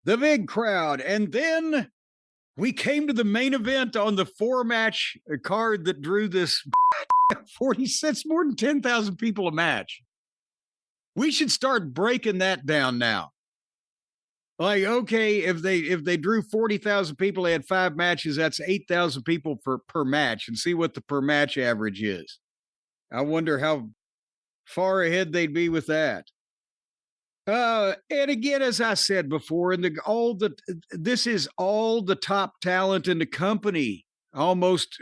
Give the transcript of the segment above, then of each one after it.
the big crowd. And then we came to the main event on the 4-match card that drew this 40 cents, more than 10,000 people a match. We should start breaking that down now. Like, okay, if they drew 40,000 people, they had 5 matches, that's 8,000 people per match, and see what the per match average is. I wonder how far ahead they'd be with that. And again, as I said before, this is all the top talent in the company, almost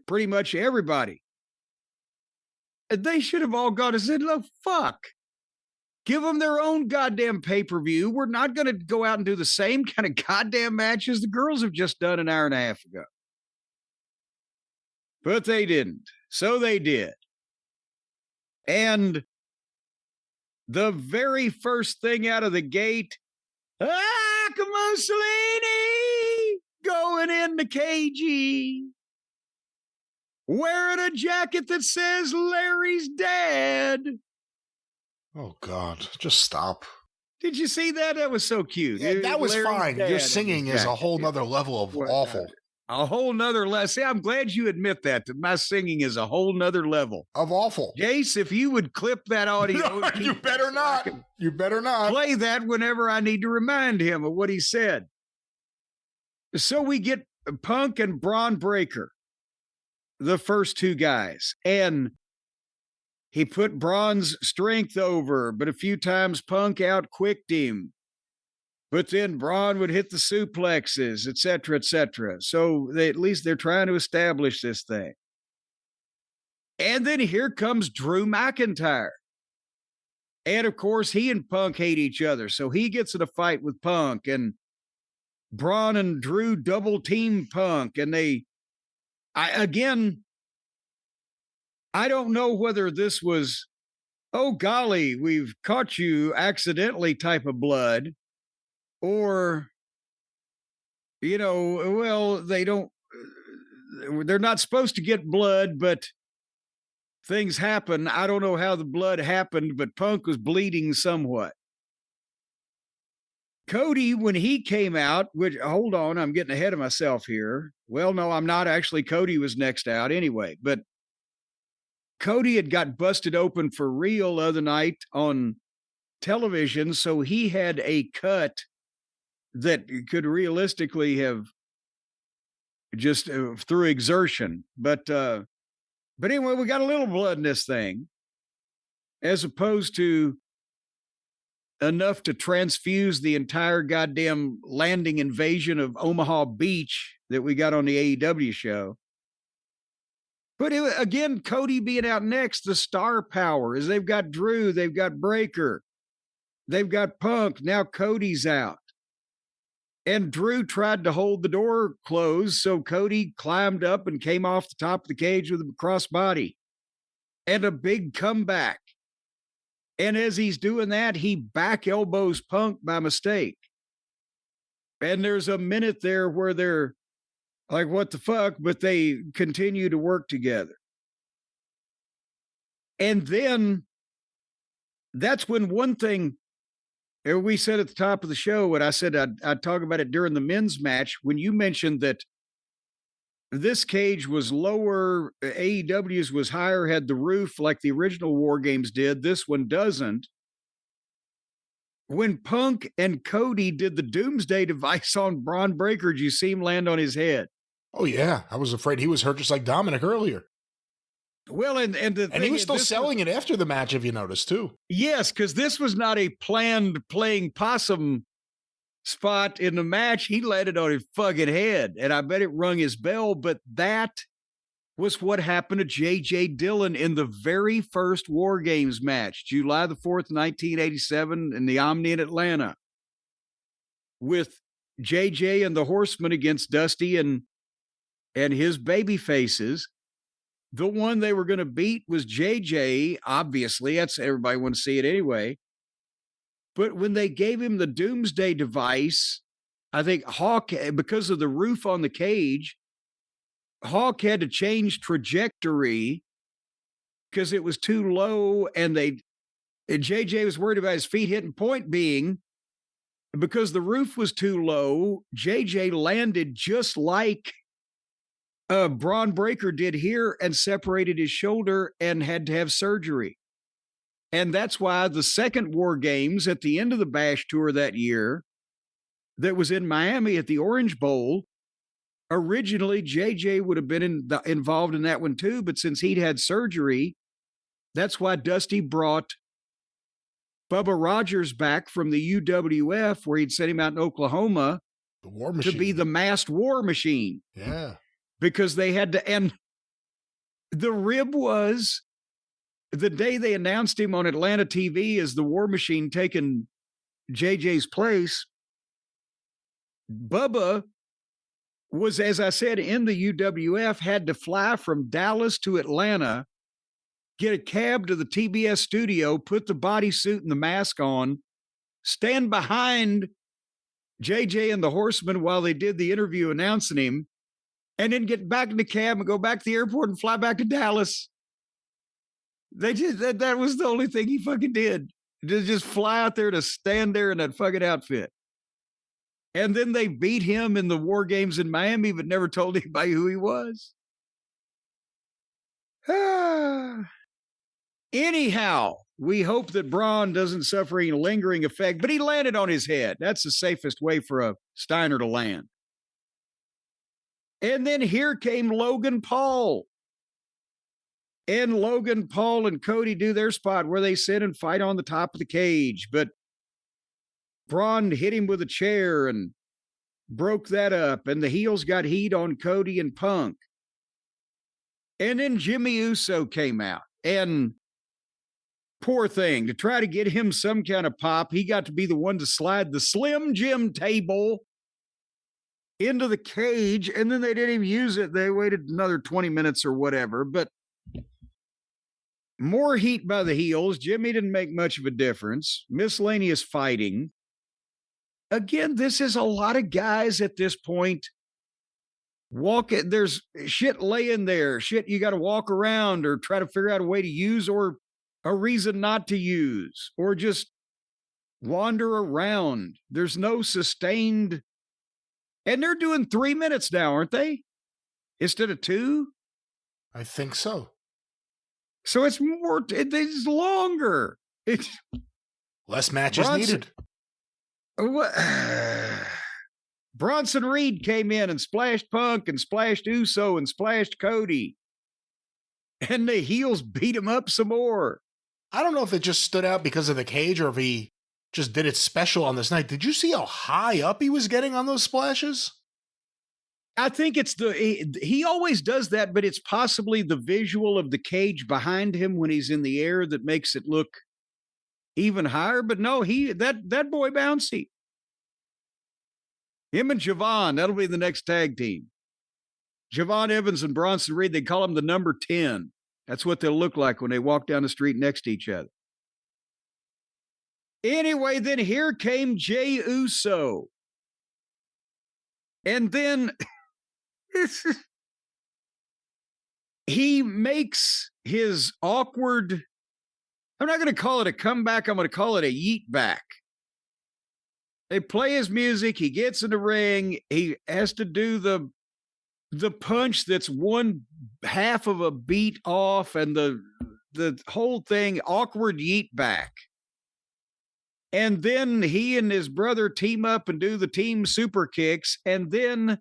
pretty much everybody. They should have all gone and said, look, fuck. Give them their own goddamn pay-per-view. We're not going to go out and do the same kind of goddamn matches the girls have just done an hour and a half ago. But they didn't. So they did. And the very first thing out of the gate, come on, Mussolini, going in the KG, wearing a jacket that says Larry's dad. Oh, God. Just stop. Did you see that? That was so cute. Yeah, that was fine. Your singing is a whole nother level of awful. A whole nother level. See, I'm glad you admit that my singing is a whole nother level. Of awful. Jace, if you would clip that audio. No, you better not. You better not. Play that whenever I need to remind him of what he said. So we get Punk and Braun Breaker, the first two guys. And he put Braun's strength over, but a few times Punk out-quicked him. But then Braun would hit the suplexes, et cetera, et cetera. So at least they're trying to establish this thing. And then here comes Drew McIntyre. And of course, he and Punk hate each other. So he gets in a fight with Punk, and Braun and Drew double team Punk. And I don't know whether this was, oh golly, we've caught you accidentally type of blood. Or, well, they're not supposed to get blood, but things happen. I don't know how the blood happened, but Punk was bleeding somewhat. Cody, when he came out, hold on, I'm getting ahead of myself here. Well, no, I'm not. Actually, Cody was next out anyway, but Cody had got busted open for real the other night on television, so he had a cut that could realistically have just through exertion. But anyway, we got a little blood in this thing, as opposed to enough to transfuse the entire goddamn landing invasion of Omaha Beach that we got on the AEW show. But again, Cody being out next, the star power is they've got Drew, they've got Breaker, they've got Punk, now Cody's out. And Drew tried to hold the door closed, so Cody climbed up and came off the top of the cage with a crossbody. And a big comeback. And as he's doing that, he back elbows Punk by mistake. And there's a minute there where they're like, what the fuck? But they continue to work together. And then that's when one thing we said at the top of the show, and I said I'd talk about it during the men's match, when you mentioned that this cage was lower, AEW's was higher, had the roof like the original WarGames did. This one doesn't. When Punk and Cody did the Doomsday device on Braun Breaker, did you see him land on his head? Oh, yeah. I was afraid he was hurt just like Dominic earlier. Well, and he was still selling it after the match, if you noticed, too. Yes, because this was not a planned playing possum spot in the match. He landed on his fucking head, and I bet it rung his bell, but that was what happened to J.J. Dillon in the very first WarGames match, July the 4th, 1987, in the Omni in Atlanta, with J.J. and the Horsemen against Dusty and his baby faces. The one they were going to beat was JJ, obviously. That's everybody wants to see it anyway. But when they gave him the Doomsday device, I think Hawk, because of the roof on the cage, Hawk had to change trajectory because it was too low, and JJ was worried about his feet hitting. Point being, because the roof was too low, JJ landed just like Braun Breaker did here and separated his shoulder and had to have surgery. And that's why the second WarGames at the end of the Bash Tour that year that was in Miami at the Orange Bowl, originally JJ would have been involved in that one too, but since he'd had surgery, that's why Dusty brought Bubba Rogers back from the UWF, where he'd sent him out in Oklahoma to be the masked war machine. Yeah. Because they had to, and the rib was the day they announced him on Atlanta TV as the war machine taking JJ's place. Bubba was, as I said, in the UWF, had to fly from Dallas to Atlanta, get a cab to the TBS studio, put the bodysuit and the mask on, stand behind JJ and the Horsemen while they did the interview announcing him, and then get back in the cab and go back to the airport and fly back to Dallas. They did that was the only thing he fucking did. To just fly out there to stand there in that fucking outfit. And then they beat him in the WarGames in Miami, but never told anybody who he was. Anyhow, we hope that Braun doesn't suffer any lingering effect, but he landed on his head. That's the safest way for a Steiner to land. And then here came Logan Paul. And Logan Paul and Cody do their spot where they sit and fight on the top of the cage. But Braun hit him with a chair and broke that up. And the heels got heat on Cody and Punk. And then Jimmy Uso came out. And poor thing, to try to get him some kind of pop, he got to be the one to slide the Slim Jim table into the cage, and then they didn't even use it. They waited another 20 minutes or whatever, but more heat by the heels. Jimmy didn't make much of a difference. Miscellaneous fighting. Again, this is a lot of guys at this point. There's shit laying there. Shit you got to walk around or try to figure out a way to use or a reason not to use or just wander around. There's no sustained. And they're doing 3 minutes now, aren't they? Instead of 2? I think so. So it's more, it's longer. It's less matches needed. Bronson Reed came in and splashed Punk and splashed Uso and splashed Cody. And the heels beat him up some more. I don't know if it just stood out because of the cage or if he just did it special on this night. Did you see how high up he was getting on those splashes? I think it's he always does that, but it's possibly the visual of the cage behind him when he's in the air that makes it look even higher. But no, that boy bouncy. Him and Javon, that'll be the next tag team. Javon Evans and Bronson Reed, they call him the number 10. That's what they'll look like when they walk down the street next to each other. Anyway, then here came Jey Uso. And then he makes his awkward, I'm not going to call it a comeback, I'm going to call it a yeet back. They play his music, he gets in the ring, he has to do the punch that's one half of a beat off and the whole thing, awkward yeet back. And then he and his brother team up and do the team super kicks. And then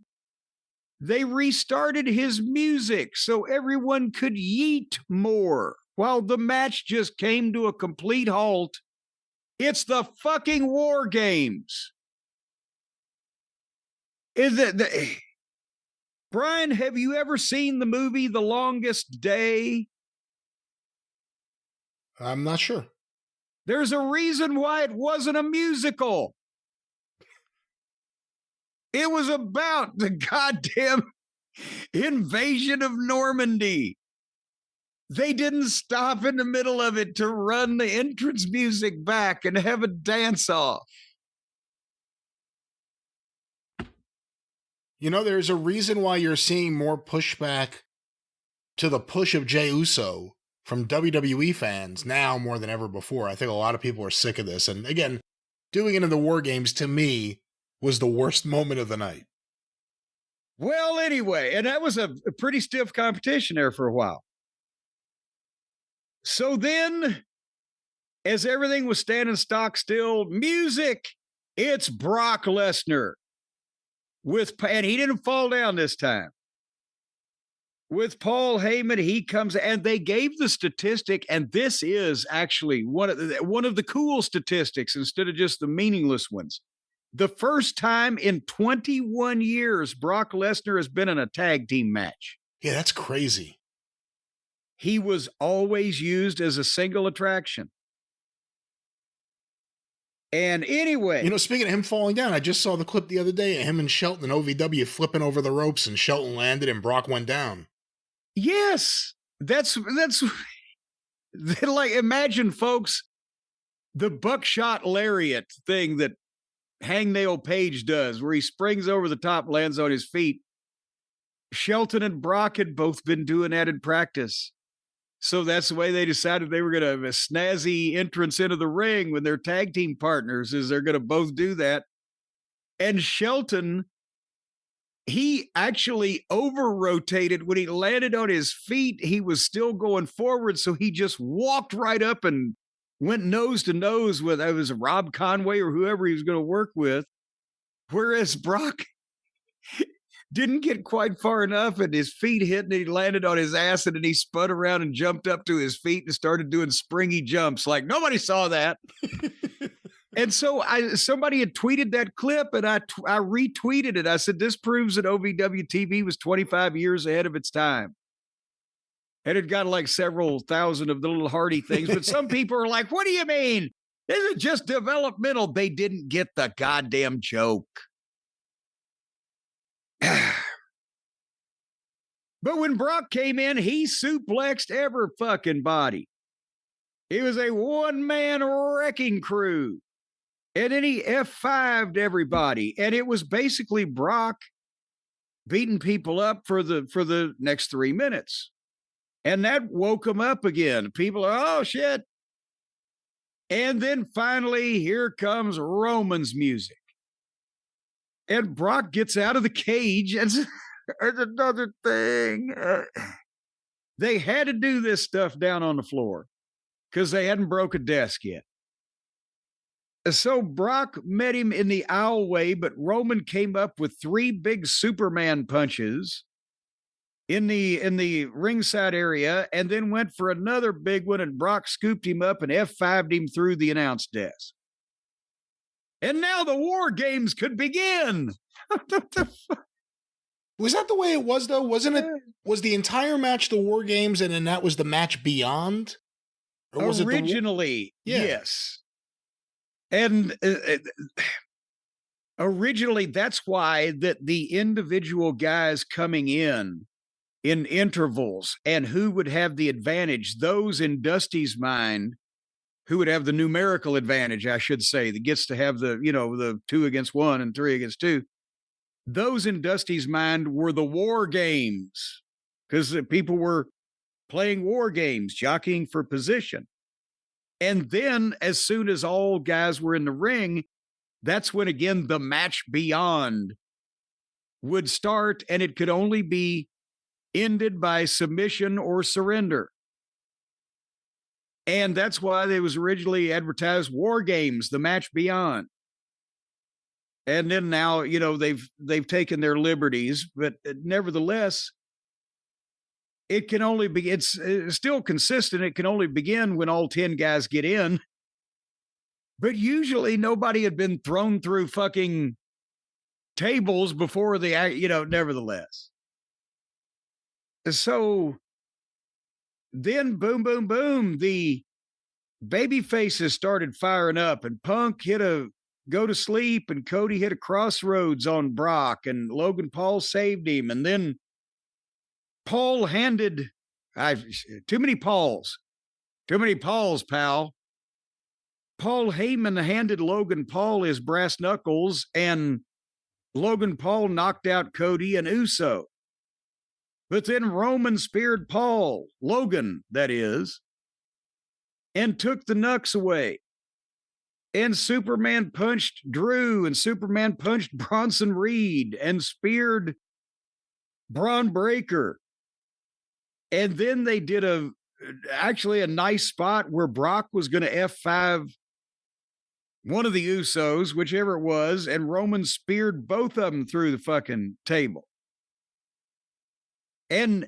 they restarted his music so everyone could yeet more while the match just came to a complete halt. It's the fucking WarGames. Is it Brian, have you ever seen the movie The Longest Day? I'm not sure. There's a reason why it wasn't a musical. It was about the goddamn invasion of Normandy. They didn't stop in the middle of it to run the entrance music back and have a dance off. You know, there's a reason why you're seeing more pushback to the push of Jey Uso from WWE fans now more than ever before. I think a lot of people are sick of this. And again, doing it in the War Games, to me, was the worst moment of the night. Well, anyway, and that was a pretty stiff competition there for a while. So then, as everything was standing stock still, music, it's Brock Lesnar and he didn't fall down this time. With Paul Heyman, he comes, and they gave the statistic, and this is actually one of the cool statistics instead of just the meaningless ones. The first time in 21 years Brock Lesnar has been in a tag team match. Yeah, that's crazy. He was always used as a single attraction. And anyway, you know, speaking of him falling down, I just saw the clip the other day of him and Shelton and OVW flipping over the ropes, and Shelton landed and Brock went down. Yes, that's like, imagine, folks, the buckshot lariat thing that Hangnail Page does, where he springs over the top, lands on his feet. Shelton and Brock had both been doing that in practice. So that's the way they decided they were going to have a snazzy entrance into the ring with their tag team partners, is they're going to both do that. And Shelton, he actually over-rotated. When he landed on his feet, he was still going forward, so he just walked right up and went nose to nose with, it was Rob Conway or whoever he was going to work with. Whereas Brock didn't get quite far enough, and his feet hit, and he landed on his ass, and then he spun around and jumped up to his feet and started doing springy jumps. Like, nobody saw that. And so somebody had tweeted that clip, and I retweeted it. I said, this proves that OVW TV was 25 years ahead of its time. And it got like several thousand of the little Hardy things. But some people are like, what do you mean? This is just developmental. They didn't get the goddamn joke. But when Brock came in, he suplexed every fucking body. He was a one-man wrecking crew. And then he F5'd everybody. And it was basically Brock beating people up for the next 3 minutes. And that woke him up again. People are, oh, shit. And then finally, here comes Roman's music. And Brock gets out of the cage, and there's another thing. They had to do this stuff down on the floor because they hadn't broke a desk yet. So Brock met him in the aisleway, but Roman came up with 3 big Superman punches in the ringside area, and then went for another big one, and Brock scooped him up and F5'd him through the announce desk. And now the War Games could begin. Was that the way it was, though? Wasn't it? Was the entire match the War Games, and then that was the match beyond? Or was originally, yes. And originally, that's why that the individual guys coming in intervals and who would have the advantage, those in Dusty's mind, who would have the numerical advantage, I should say, that gets to have the 2 against 1 and 3 against 2. Those in Dusty's mind were the War Games, because people were playing War Games, jockeying for position. And then as soon as all guys were in the ring, that's when, again, the match beyond would start, and it could only be ended by submission or surrender. And that's why they was originally advertised War Games, the match beyond. And then now, they've taken their liberties, but nevertheless, it can only be, it's still consistent. It can only begin when all 10 guys get in. But usually nobody had been thrown through fucking tables before nevertheless. So then boom, boom, boom, the baby faces started firing up, and Punk hit a go to sleep, and Cody hit a crossroads on Brock, and Logan Paul saved him. And then Paul handed, too many Pauls, pal. Paul Heyman handed Logan Paul his brass knuckles, and Logan Paul knocked out Cody and Uso. But then Roman speared Logan, that is, and took the knucks away. And Superman punched Drew, and Superman punched Bronson Reed and speared Braun Breaker. And then they did actually a nice spot where Brock was going to F5 one of the Usos, whichever it was, and Roman speared both of them through the fucking table. And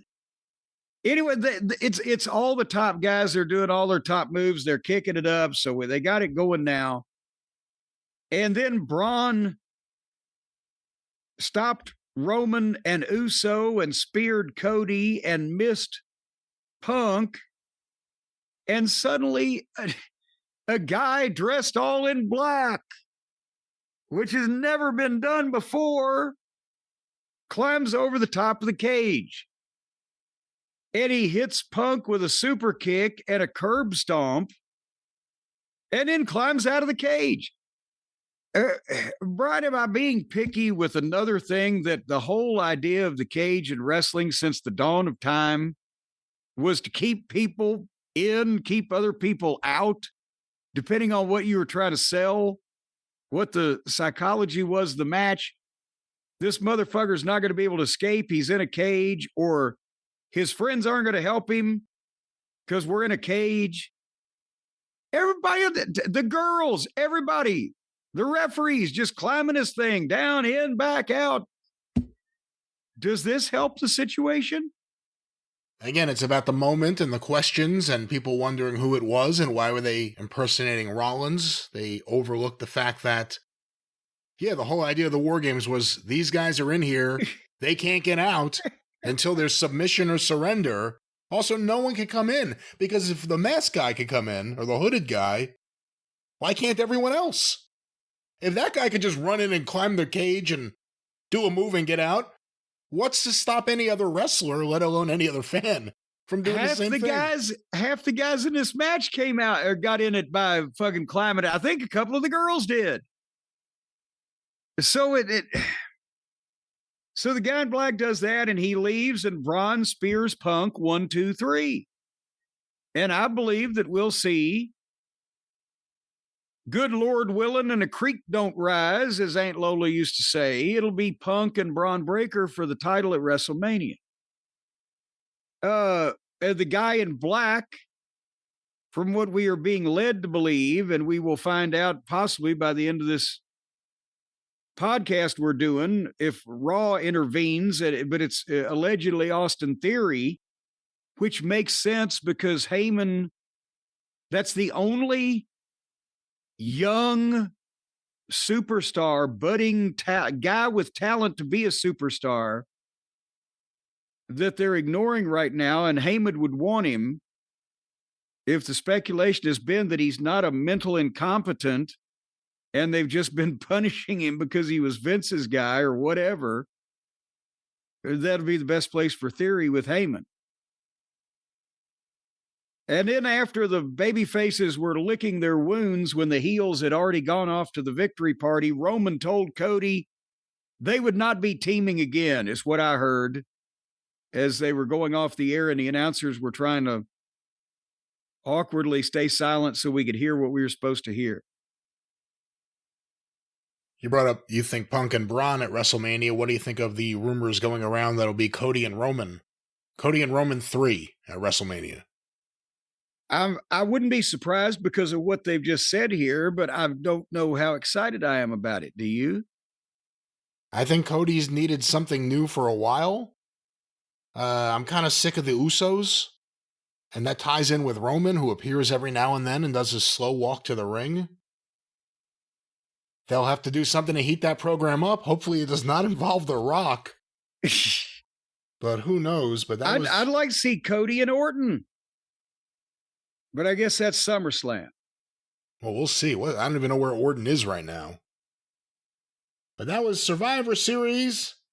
anyway, it's all the top guys. They're doing all their top moves. They're kicking it up. So they got it going now. And then Braun stopped Roman and Uso and speared Cody and missed Punk. And suddenly a guy dressed all in black, which has never been done before, climbs over the top of the cage. And he hits Punk with a super kick and a curb stomp, and then climbs out of the cage. Brian, am I being picky with another thing that the whole idea of the cage in wrestling since the dawn of time was to keep people in, keep other people out, depending on what you were trying to sell, what the psychology was of the match? This motherfucker's not going to be able to escape. He's in a cage, or his friends aren't going to help him because we're in a cage. Everybody, the girls, everybody, the referees just climbing this thing down, in, back, out. Does this help the situation? Again, it's about the moment and the questions and people wondering who it was and why were they impersonating Rollins. They overlooked the fact that, yeah, the whole idea of the WarGames was these guys are in here. They can't get out until there's submission or surrender. Also, no one can come in, because if the masked guy can come in, or the hooded guy, why can't everyone else? If that guy could just run in and climb the cage and do a move and get out, what's to stop any other wrestler, let alone any other fan, from doing the same thing? Half the guys in this match came out or got in it by fucking climbing. I think a couple of the girls did. So so the guy in black does that, and he leaves, and Braun spears Punk 1, 2, 3. And I believe that we'll see, good Lord willing, and a creek don't rise, as Aunt Lola used to say. It'll be Punk and Braun Breaker for the title at WrestleMania. The guy in black, from what we are being led to believe, and we will find out possibly by the end of this podcast we're doing, if Raw intervenes, but it's allegedly Austin Theory, which makes sense because Heyman, that's the only young superstar, budding guy with talent to be a superstar that they're ignoring right now, and Heyman would want him if the speculation has been that he's not a mental incompetent and they've just been punishing him because he was Vince's guy or whatever. That'll be the best place for Theory with Heyman. And then after the baby faces were licking their wounds when the heels had already gone off to the victory party, Roman told Cody they would not be teaming again, is what I heard, as they were going off the air and the announcers were trying to awkwardly stay silent so we could hear what we were supposed to hear. You brought up, you think Punk and Braun at WrestleMania. What do you think of the rumors going around that'll be Cody and Roman? Cody and Roman 3 at WrestleMania. I wouldn't be surprised because of what they've just said here, but I don't know how excited I am about it. Do you? I think Cody's needed something new for a while. I'm kind of sick of the Usos, and that ties in with Roman, who appears every now and then and does his slow walk to the ring. They'll have to do something to heat that program up. Hopefully it does not involve The Rock. But who knows? But I'd like to see Cody and Orton. But I guess that's SummerSlam. Well, we'll see. I don't even know where Orton is right now. But that was Survivor Series